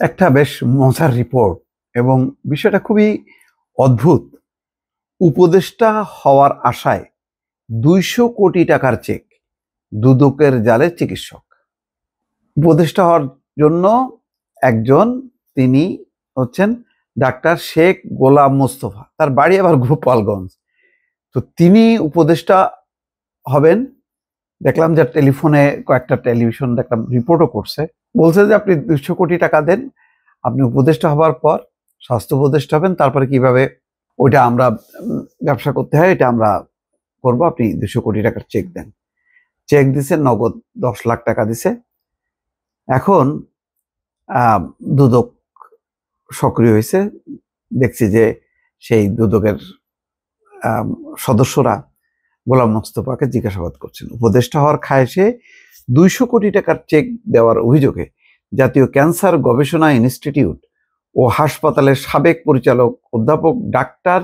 একটা বেশ মজার রিপোর্ট এবং বিষয়টা খুবই অদ্ভুত। উপদেষ্টা হওয়ার আশায় 200 কোটি টাকার চেক, দুদকের জালে চিকিৎসক। উপদেষ্টা হওয়ার জন্য একজন, তিনি হচ্ছেন ডাক্তার শেখ গোলাম মোস্তফা, তার বাড়ি আবার গোপালগঞ্জ। তো তিনি উপদেষ্টা হবেন। দেখলাম যে টেলিফোনে কয়েকটা টেলিভিশন দেখলাম রিপোর্টও করছে, বলছে যে আপনি 200 কোটি টাকা দেন, আপনি উপদেষ্টা হবার পর স্বাস্থ্য উপদেষ্টা হবেন, তারপরে কিভাবে ওইটা আমরা ব্যবসা করতে হয় এটা আমরা করবো, আপনি 200 কোটি টাকার চেক দেন। চেক দিছে, নগদ 10 লাখ টাকা দিছে। এখন দুদক সক্রিয় হয়েছে, দেখছি যে সেই দুদকের সদস্যরা গোলাম মোস্তফাকে জিজ্ঞাসাবাদ করছেন। উপদেষ্টা হওয়ার খায়েশে 200 কোটি টাকার চেক দেওয়ার অভিযোগে জাতীয় ক্যান্সার গবেষণা ইনস্টিটিউট ও হাসপাতালের সাবেক পরিচালক অধ্যাপক ডাক্তার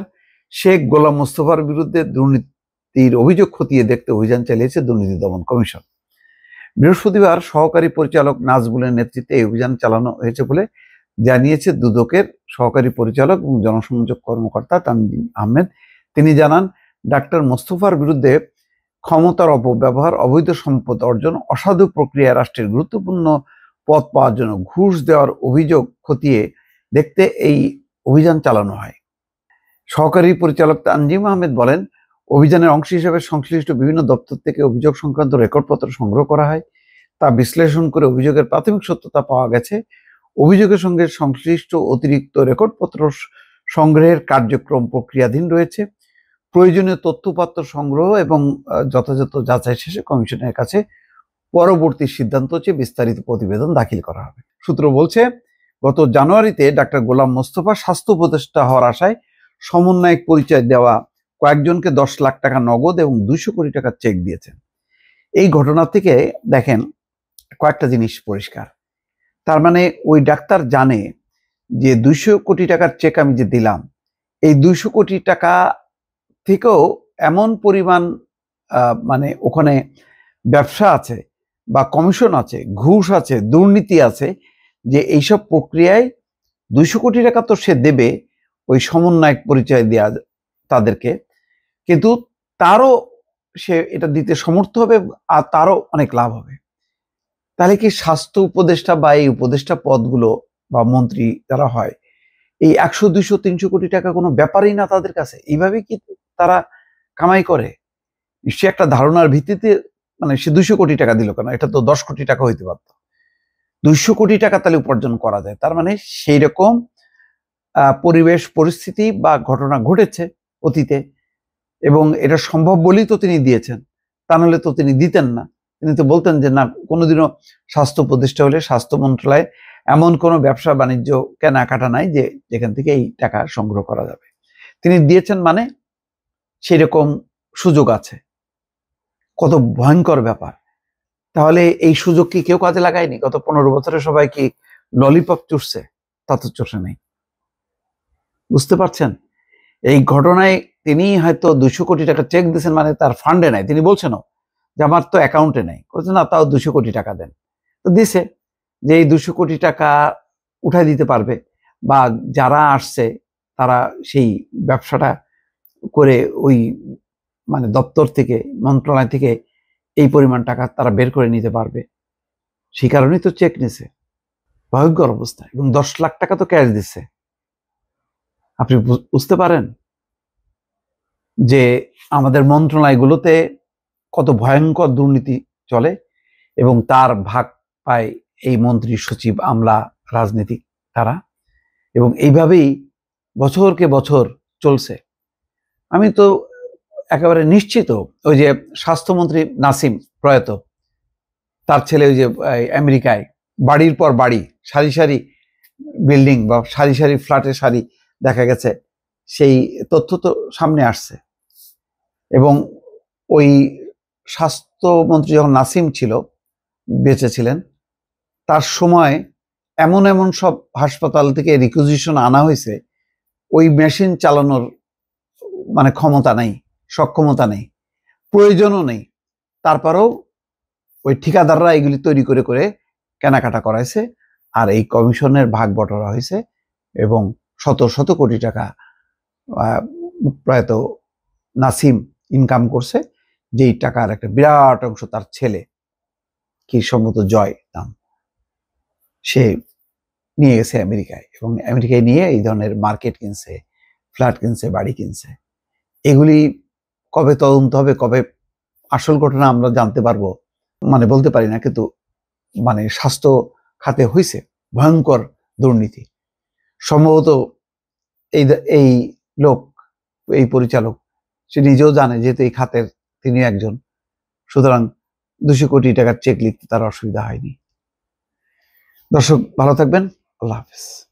শেখ গোলাম মোস্তফার বিরুদ্ধে দুর্নীতির অভিযোগ খতিয়ে দেখতে অভিযান চালিয়েছে দুর্নীতি দমন কমিশন। বৃহস্পতিবার সহকারী পরিচালক নাজবুলের নেতৃত্বে এই অভিযান চালানো হয়েছে বলে জানিয়েছে দুদকের সহকারী পরিচালক এবং জনসংযোগ কর্মকর্তা তানজিম আহমেদ। তিনি জানান, ডাক্তার মোস্তফার বিরুদ্ধে ক্ষমতার অপব্যবহার, অবৈধ সম্পদ অর্জন, অসাধু প্রক্রিয়া, রাষ্ট্রের গুরুত্বপূর্ণ পদ পাওয়ার জন্য ঘুষ দেওয়ার অভিযোগ খতিয়ে দেখতে এই অভিযান চালানো হয়। সহকারী পরিচালক তানজিম আহমেদ বলেন, অভিযানের অংশ হিসেবে সংশ্লিষ্ট বিভিন্ন দপ্তর থেকে অভিযোগ সংক্রান্ত রেকর্ডপত্র সংগ্রহ করা হয়। তা বিশ্লেষণ করে অভিযোগের প্রাথমিক সত্যতা পাওয়া গেছে। অভিযোগের সঙ্গে সংশ্লিষ্ট অতিরিক্ত রেকর্ডপত্র সংগ্রহের কার্যক্রম প্রক্রিয়াধীন রয়েছে। প্রয়োজনীয় তথ্যপত্র সংগ্রহ এবং যথাযথ যাচাই শেষে কমিশনের কাছে পরবর্তী সিদ্ধান্ত চেয়ে বিস্তারিত প্রতিবেদন দাখিল করা হবে। সূত্র বলছে, গত জানুয়ারিতে ডাক্তার গোলাম মোস্তফা স্বাস্থ্য উপদেষ্টা হওয়ার আশায় সমন্বয়ক পরিচয় দেওয়া কয়েকজনকে 10 লাখ টাকা নগদ এবং 200 কোটি টাকার চেক দিয়েছেন। এই ঘটনা থেকে দেখেন কয়েকটা জিনিস পরিষ্কার। তার মানে ওই ডাক্তার জানে যে 200 কোটি টাকার চেক আমি যে দিলাম, এই 200 কোটি টাকা থেকেও এমন পরিমাণ মানে ওখানে ব্যবসা আছে বা কমিশন আছে, ঘুষ আছে, দুর্নীতি আছে, যে এইসব প্রক্রিয়ায় 200 কোটি টাকা তো সে দেবে ওই সমন্বয়ক পরিচয় দেওয়া তাদেরকে, কিন্তু তারও সে এটা দিতে সমর্থ হবে আর তারও অনেক লাভ হবে। তাহলে কি স্বাস্থ্য উপদেষ্টা বা এই উপদেষ্টা পদগুলো বা মন্ত্রী যারা হয়, এই 100, 200, 300 কোটি টাকা কোনো ব্যাপারই না তাদের কাছে? এইভাবে কি তারা কামাই করে? নিশ্চয়ই একটা ধারণার ভিত্তিতে, মানে সে 200 কোটি টাকা দিল কেন, এটা তো 10 কোটি টাকা হইতে পারত। 200 কোটি টাকা তাহলে উপার্জন করা যায়, তার মানে সেই রকম পরিবেশ পরিস্থিতি বা ঘটনা ঘটেছে অতীতে, এবং এটা সম্ভব বলেই তো তিনি দিয়েছেন, তা নাহলে তো তিনি দিতেন না। তিনি তো বলতেন যে না, কোনোদিনও স্বাস্থ্য প্রতিষ্ঠা হলে স্বাস্থ্য মন্ত্রণালয়ে এমন কোনো ব্যবসা বাণিজ্য কেনাকাটা নাই যে যেখান থেকে এই টাকা সংগ্রহ করা যাবে। তিনি দিয়েছেন মানে সেই রকম সুযোগ আছে। কত ভয়ঙ্কর ব্যাপার! তাহলে এই সুযোগ কি কেউ কাজে লাগায়নি? গত 15 বছরে সবাই কি ললিপপ চুষছে? তা তো চষে নেই। বুঝতে পারছেন? এই ঘটনায় তিনি হয়তো 200 কোটি টাকা চেক দিয়েছেন, মানে তার ফান্ডে নাই। তিনি বলছেন যে আমার তো অ্যাকাউন্টে নেই। বলছে না, তাও 200 কোটি টাকা দেন। তো দিছে যে এই 200 কোটি টাকা উঠাই দিতে পারবে, বা যারা আসছে তারা সেই ব্যবসাটা করে ওই মানে দপ্তর থেকে, মন্ত্রণালয় থেকে এই পরিমাণ টাকা তারা বের করে নিতে পারবে। সেই কারণেই তো চেক নিছে। ভয়ঙ্কর অবস্থা। এবং 10 লাখ টাকা তো ক্যাশ দিচ্ছে। আপনি বুঝতে পারেন যে আমাদের মন্ত্রণালয়গুলোতে কত ভয়ঙ্কর দুর্নীতি চলে, এবং তার ভাগ পায় এই মন্ত্রী, সচিব, আমলা, রাজনীতিক তারা, এবং এইভাবেই বছরকে বছর চলছে। আমি তো একেবারে নিশ্চিত, ওই যে স্বাস্থ্যমন্ত্রী নাসিম প্রয়াত, তার ছেলে ওই যে আমেরিকায় বাড়ির পর বাড়ি, সারি সারি বিল্ডিং বা সারি সারি ফ্ল্যাটের সারি দেখা গেছে, সেই তথ্য তো সামনে আসছে। এবং ওই স্বাস্থ্যমন্ত্রী যখন নাসিম ছিল, বেঁচে ছিলেন, তার সময় এমন এমন সব হাসপাতাল থেকে রিকুইজিশন আনা হয়েছে, ওই মেশিন চালানোর মানে ক্ষমতা নেই, সক্ষমতা নেই, প্রয়োজনও নেই। তারপরেও ওই ঠিকাদাররা এগুলি তৈরি করে করে কেনাকাটা করাইছে, আর এই কমিশনের ভাগ বটরা হয়েছে এবং শত শত কোটি টাকা প্রয়াত নাসিম ইনকাম করছে, যেই টাকার একটা বিরাট অংশ তার ছেলে, কি সম্ভবত জয় নাম, সে নিয়ে গেছে আমেরিকায়, এবং আমেরিকায় নিয়ে এই ধরনের মার্কেট কিনছে, ফ্ল্যাট কিনছে, বাড়ি কিনছে। এগুলি কবে তদন্ত হবে, কবে আসল ঘটনা আমরা জানতে পারবো মানে বলতে পারি না, কিন্তু মানে স্বাস্থ্য খাতে হয়েছে ভয়ঙ্কর দুর্নীতি। সম্ভবত এই লোক, এই পরিচালক, সে নিজেও জানে, যেহেতু এই খাতের তিনি একজন, সুতরাং 200 কোটি টাকার চেক লিখতে তার অসুবিধা হয়নি। দর্শক ভালো থাকবেন, আল্লাহ হাফেজ।